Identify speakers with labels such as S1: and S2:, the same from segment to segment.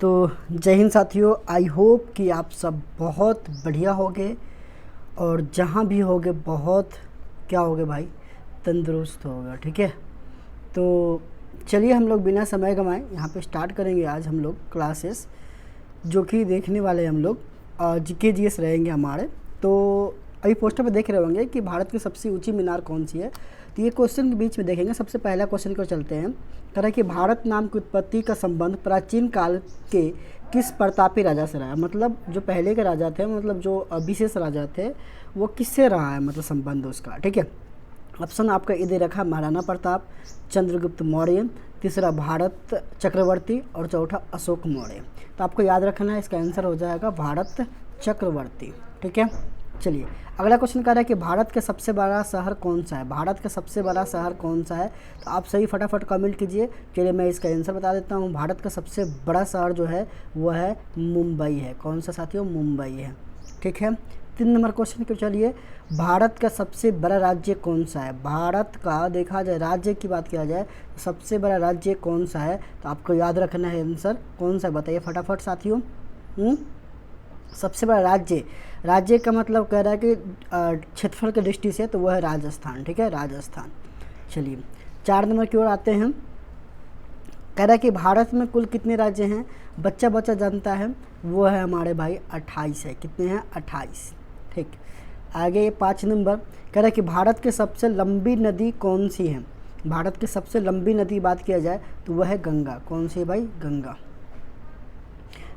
S1: तो जय हिंद साथियों, आई होप कि आप सब बहुत बढ़िया होगे और जहाँ भी होगे बहुत क्या होगे भाई, तंदुरुस्त होगा। ठीक है, तो चलिए हम लोग बिना समय गंवाए यहाँ पे स्टार्ट करेंगे। आज हम लोग क्लासेस जो कि देखने वाले हम लोग जीके जीएस रहेंगे हमारे। तो अभी पोस्टर पे देख रहे होंगे कि भारत की सबसे ऊंची मीनार कौन सी है। तो ये क्वेश्चन के बीच में देखेंगे। सबसे पहला क्वेश्चन को चलते हैं। कह रहा है कि भारत नाम की उत्पत्ति का संबंध प्राचीन काल के किस प्रतापी राजा से रहा है। मतलब जो पहले के राजा थे, मतलब जो विशेष राजा थे, वो किससे रहा है, मतलब संबंध उसका। ठीक है, ऑप्शन आपका ये दे रखा, महाराणा प्रताप, चंद्रगुप्त मौर्य, तीसरा भारत चक्रवर्ती और चौथा अशोक मौर्य। तो आपको याद रखना है, इसका आंसर हो जाएगा भारत चक्रवर्ती। ठीक है, चलिए अगला क्वेश्चन कह रहा है कि भारत का सबसे बड़ा शहर कौन सा है। भारत का सबसे बड़ा शहर कौन सा है, तो आप सही फटाफट कमेंट कीजिए। चलिए मैं इसका आंसर बता देता हूँ। भारत का सबसे बड़ा शहर जो है वह है मुंबई है। कौन सा साथियों, मुंबई है। ठीक है, 3 नंबर क्वेश्चन को चलिए, भारत का सबसे बड़ा राज्य कौन सा है। भारत का देखा जाए, राज्य की बात किया जाए तो सबसे बड़ा राज्य कौन सा है, तो आपको याद रखना है आंसर कौन सा, बताइए फटाफट साथियों। सबसे बड़ा राज्य, राज्य का मतलब कह रहा है कि क्षेत्रफल की दृष्टि से तो वह है राजस्थान। ठीक है, राजस्थान। चलिए 4 नंबर की ओर आते हैं। कह रहा है कि भारत में कुल कितने राज्य हैं। बच्चा बच्चा जानता है, वो है हमारे भाई 28 है। कितने हैं, 28। ठीक, आगे 5 नंबर कह रहा है कि भारत की सबसे लंबी नदी कौन सी है। भारत की सबसे लंबी नदी बात किया जाए तो वह है गंगा। कौन सी है भाई, गंगा।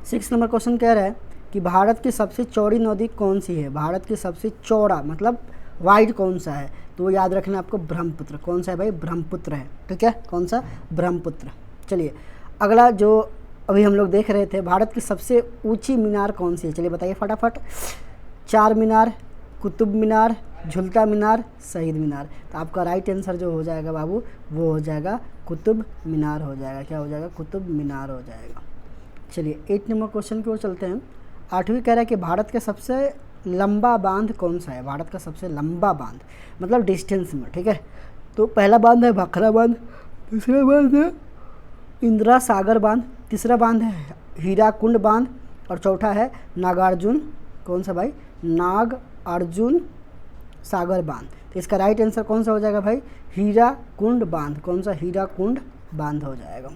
S1: 6 नंबर क्वेश्चन कह रहा है कि भारत की सबसे चौड़ी नदी कौन सी है। भारत की सबसे चौड़ा मतलब वाइड कौन सा है, तो वो याद रखना आपको, ब्रह्मपुत्र। कौन सा है भाई, ब्रह्मपुत्र है। ठीक है, कौन सा, ब्रह्मपुत्र। चलिए अगला जो अभी हम लोग देख रहे थे, भारत की सबसे ऊंची मीनार कौन सी है। चलिए बताइए फटाफट। 4 मीनार, कुतुब मीनार, झुलता मीनार, शहीद मीनार। तो आपका राइट आंसर जो हो जाएगा बाबू, वो हो जाएगा कुतुब मीनार हो जाएगा। क्या हो जाएगा, कुतुब मीनार हो जाएगा। चलिए 8 नंबर क्वेश्चन की ओर चलते हैं। 8वीं कह रहा है कि भारत का सबसे लंबा बांध कौन सा है। भारत का सबसे लंबा बांध मतलब डिस्टेंस में। ठीक है, तो पहला बांध है भाखड़ा बांध, दूसरा बांध है इंदिरा सागर बांध, तीसरा बांध है हीराकुंड बांध और चौथा है नागार्जुन, कौन सा भाई, नागार्जुन सागर बांध। तो इसका राइट आंसर कौन सा हो जाएगा भाई, हीराकुंड बांध। कौन सा, हीराकुंड बांध हो जाएगा।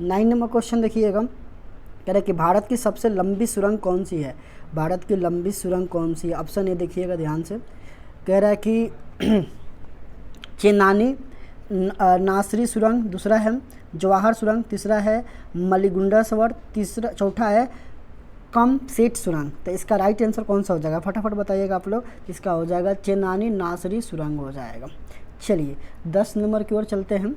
S1: 9 नंबर क्वेश्चन देखिएगा। कह रहे हैं कि भारत की सबसे लंबी सुरंग कौन सी है। भारत की लंबी सुरंग कौन सी है, ऑप्शन ये देखिएगा ध्यान से। कह रहा है कि चेनानी नासरी सुरंग, दूसरा है जवाहर सुरंग, तीसरा है मलीगुंडा सवर, चौथा है कम सेट सुरंग। तो इसका राइट आंसर कौन सा हो जाएगा, फटाफट बताइएगा आप लोग। इसका हो जाएगा चेनानी नासरी सुरंग हो जाएगा। चलिए 10 नंबर की ओर चलते हैं।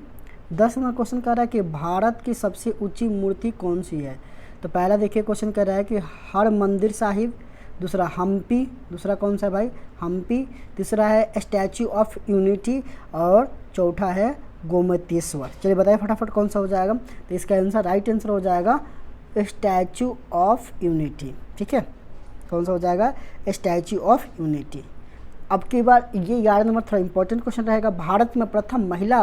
S1: 10 नंबर क्वेश्चन कह रहा है कि भारत की सबसे ऊंची मूर्ति कौन सी है। तो पहला देखिए क्वेश्चन कह रहा है कि हरमंदिर साहिब, दूसरा हम्पी, दूसरा कौन सा भाई, हम्पी, तीसरा है स्टैचू ऑफ यूनिटी और चौथा है गोमतेश्वर। चलिए बताइए फटाफट कौन सा हो जाएगा। तो इसका आंसर, राइट आंसर हो जाएगा स्टैचू ऑफ यूनिटी। ठीक है, कौन सा हो जाएगा, स्टैचू ऑफ यूनिटी। अब की बार ये 11 नंबर थोड़ा इंपॉर्टेंट क्वेश्चन रहेगा। भारत में प्रथम महिला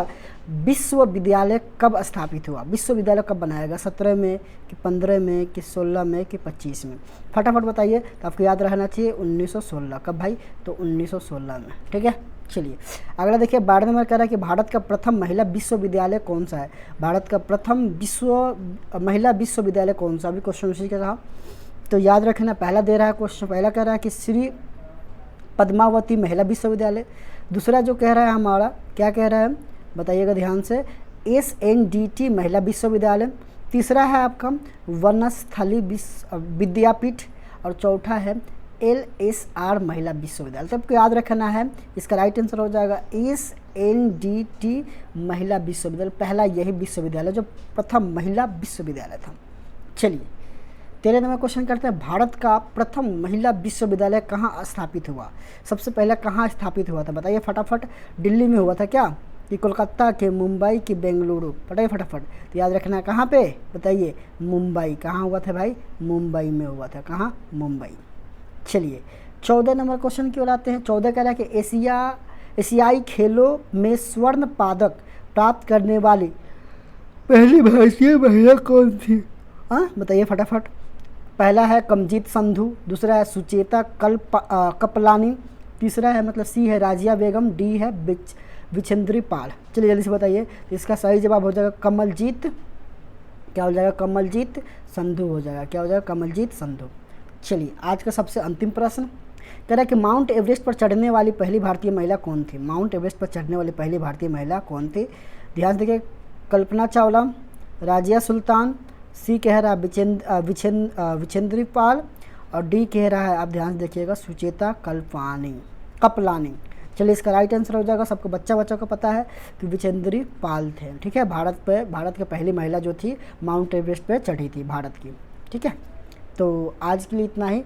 S1: विश्वविद्यालय कब स्थापित हुआ। विश्वविद्यालय कब बनाया गया, 17 में कि 15 में कि 16 में कि 25 में, फटाफट बताइए। तो आपको याद रहना चाहिए 1916। कब भाई, तो 1916 में। ठीक है, चलिए अगला देखिए। 12 नंबर कह रहा है कि भारत का प्रथम महिला विश्वविद्यालय कौन सा है। भारत का प्रथम महिला विश्वविद्यालय कौन सा, अभी क्वेश्चन उसी का कहा। तो याद रखना, पहला दे रहा है क्वेश्चन, पहला कह रहा है कि श्री पद्मावती महिला विश्वविद्यालय। दूसरा जो कह रहा है हमारा, क्या कह रहा है बताइएगा ध्यान से, SNDT महिला विश्वविद्यालय। तीसरा है आपका वनस्थली विद्यापीठ और चौथा है LSR महिला विश्वविद्यालय। तो आपको याद रखना है, इसका राइट आंसर हो जाएगा SNDT महिला विश्वविद्यालय। पहला यही विश्वविद्यालय जो प्रथम महिला विश्वविद्यालय था। चलिए 13 नंबर क्वेश्चन करते हैं। भारत का प्रथम महिला विश्वविद्यालय कहाँ स्थापित हुआ। सबसे पहले कहाँ स्थापित हुआ था, बताइए फटाफट। दिल्ली में हुआ था क्या, कि कोलकाता के, मुंबई की, बेंगलुरु, बताइए फटाफट। तो याद रखना है कहाँ पे, बताइए मुंबई। कहाँ हुआ था भाई, मुंबई में हुआ था। कहाँ, मुंबई। चलिए 14 नंबर क्वेश्चन की ओर आते हैं। 14 कह रहा है कि एशियाई खेलों में स्वर्ण पदक प्राप्त करने वाली पहली भारतीय महिला कौन थी। हाँ बताइए फटाफट। पहला है कमजीत संधू, दूसरा है सुचेता कपलानी, तीसरा है मतलब सी है राजिया बेगम, डी है विचेंद्री पाल। चलिए जल्दी से बताइए। तो इसका सही जवाब हो जाएगा कमलजीत, क्या हो जाएगा, कमलजीत संधू हो जाएगा। क्या हो जाएगा, कमलजीत संधू। चलिए आज का सबसे अंतिम प्रश्न कह रहा है कि माउंट एवरेस्ट पर चढ़ने वाली पहली भारतीय महिला कौन थी। माउंट एवरेस्ट पर चढ़ने वाली पहली भारतीय महिला कौन थी। ध्यान देखिए, कल्पना चावला, राजिया सुल्तान, सी कह रहा है विचेंद्री पाल, और डी कह रहा है, आप ध्यान से देखिएगा, सुचेता कपलानी। चलिए इसका राइट आंसर हो जाएगा, सबको बच्चा को पता है कि विचेंद्री पाल थे। ठीक है, भारत की पहली महिला जो थी माउंट एवरेस्ट पे चढ़ी थी भारत की। ठीक है, तो आज के लिए इतना ही।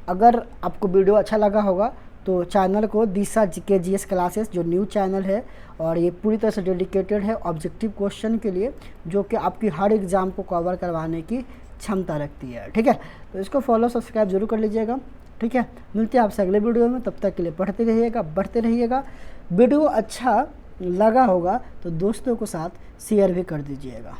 S1: अगर आपको वीडियो अच्छा लगा होगा तो चैनल को दिशा के जीएस क्लासेस जो न्यू चैनल है, और ये पूरी तरह से डेडिकेटेड है ऑब्जेक्टिव क्वेश्चन के लिए, जो कि आपकी हर एग्ज़ाम को कवर करवाने की क्षमता रखती है। ठीक है, तो इसको फॉलो सब्सक्राइब जरूर कर लीजिएगा। ठीक है, मिलते हैं आपसे अगले वीडियो में, तब तक के लिए पढ़ते रहिएगा, बढ़ते रहिएगा। वीडियो अच्छा लगा होगा तो दोस्तों के साथ शेयर भी कर दीजिएगा।